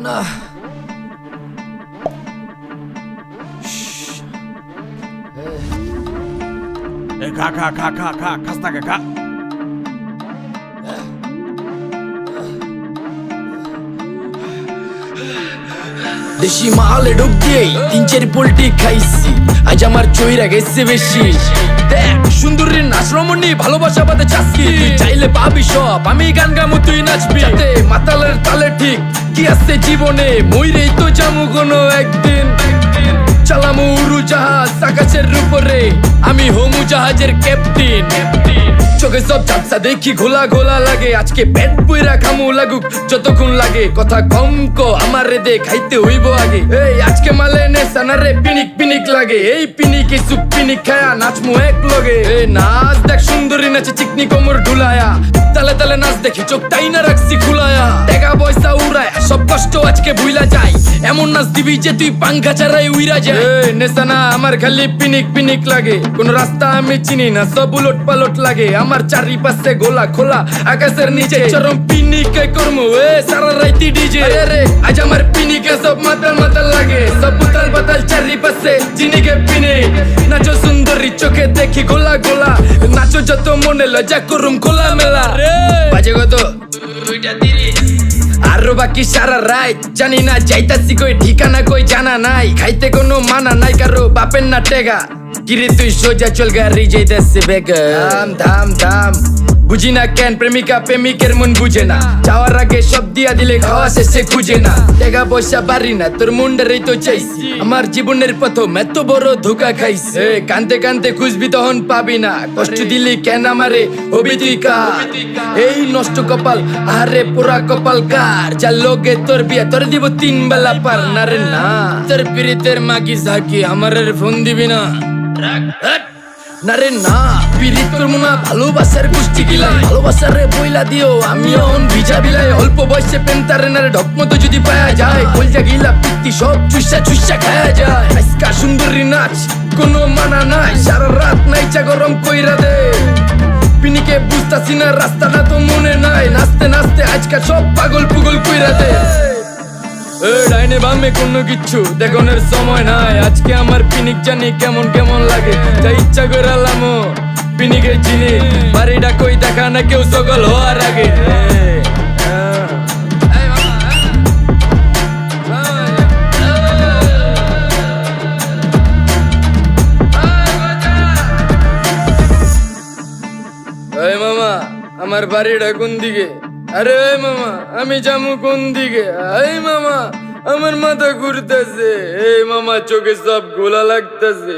না খা খা খা খা খা খাস্তা খা। দেশি মালে ঢুক দিয়েই 3-4 পোল্টি খাইছি, আজ আমার চইরা গেছে বেশি। দেখ সুন্দরীর নাচ রমণী, ভালোবাসা বাদে চাচ্ছি, তুই চাইলে পাবি সব, আমি গান গামু তুই নাচবি। যাতে মাতালের তালে ঠিক কি আছে জীবনে, মইরেই তো যামু কোনো একদিন। চালামু উড়োজাহাজ আকাশের উপরে, আমি হমু জাহাজের ক্যাপ্টেন। চোখে সব ঝাপসা দেখি ঘোলা ঘোলা লাগে, আজকে পেট পুইরা খামু লাগুক যতক্ষণ লাগে। কথা কম কো আমারে দে খাইতে হইব আগে, এই আজকে মালে নে সানারে পিনিক পিনিক লাগে। এই পিনিকে সুপ পিনিক খায়া নাচমু এক লগে। এই নাচ দেখ সুন্দরী নাচে চিকনি কোমর ঢুলায়া, তালে তালে নাচ দেখি চোখ তাই না রাখছি খুলায়া। টাকা পয়সা উড়ায় সব কষ্ট আজকে ভুইলা যায়, এমন নাচ দিবি যে তুই পাঙ্খা ছাড়াই উইরা যায়। নেশানা আমার খালি পিনিক পিনিক লাগে, কোন রাস্তা আমি চিনি না, সব উলট পালট লাগে। আমার চারিপাশে গোলা খোলা আকাশের নিচে, চরম পিনিকে করমু সারা রাইতি ডিজে। আরে আজ আমার পিনিকে সব মাতাল মাতাল লাগে, সব উতাল পাতাল চারিপাশে চিনিকে পিনিক। নাচো সুন্দরী চোখে দেখি গোলা গোলা, নাচো যত মনে লজ্জা করুম খোলা মেলা। বাজে কত 2:30, আরো বাকি সারা রাত জানি না যাইতাছি কই, ঠিকানা কই জানা নাই, খাইতে কোনো মানা নাই কারো বাপের না টেগা। কিরে তুই সোজা চল গাড়ি যাইতাছে বেগা, ধাম ধাম ধাম। বুঝি না কেন প্রেমিকা প্রেমিকের মন বুঝে না, যাওয়ার আগে সব দিয়া দিলে খাওয়া শেষে খুঁজে না। টাকা পয়সা বাড়ি না তোর মুন্ডারেই তো চাইছি, আমার জীবনের প্রথম এত বড় ধোকা খাইছে। কানতে কানতে খুঁজবি তখন পাবি না, কষ্ট দিলি কেন আমারে হবি তুই কার। এই নষ্ট কপাল আরে পুরা কপাল কার, যা লোকে তোর বিয়া তোর দিব 3 বেলা পার। না রে না তোর পিরিতের মাগি ঝাঁকি আমারের ফোন দিবি না, না রে না পিরিত করবো না। ভালোবাসার গোষ্ঠী গিলাই ভালোবাসারে বইলা দিও, আমিও ভিজা বিলাই। অল্প বয়সে পেন্তারে নারে ঢক মতো যদি পায়া যায়, কলজা গিলা পিত্তি সব চুষা চুষা খায়া যায়। আজকা সুন্দরী নাচ কোনো মানা নাই, সারা রাত নাইচা গরম কইরা দে। পিনিকে বুঝতাছি না রাস্তাটা তো মনে নাই, নাচতে নাচতে আজকা সব পাগল পুগল কইরা দে। ডাইনে বামে কোনো কিচ্ছু দেখনের সময় নাই, আজকে আমার পিনিক জানি কেমন কেমন লাগে। যা ইচ্ছা করে লামো পিনিকে চিনি, বাড়িটা কই দেখা না কেউ সকল হওয়ার আগে। মামা আমার বাড়িটা কোন দিকে? আরে মামা আমি যামু কোন দিকে? এই মামা আমার মাথা ঘুরতেছে, এই মামা চোখে সব গোলা লাগতেছে।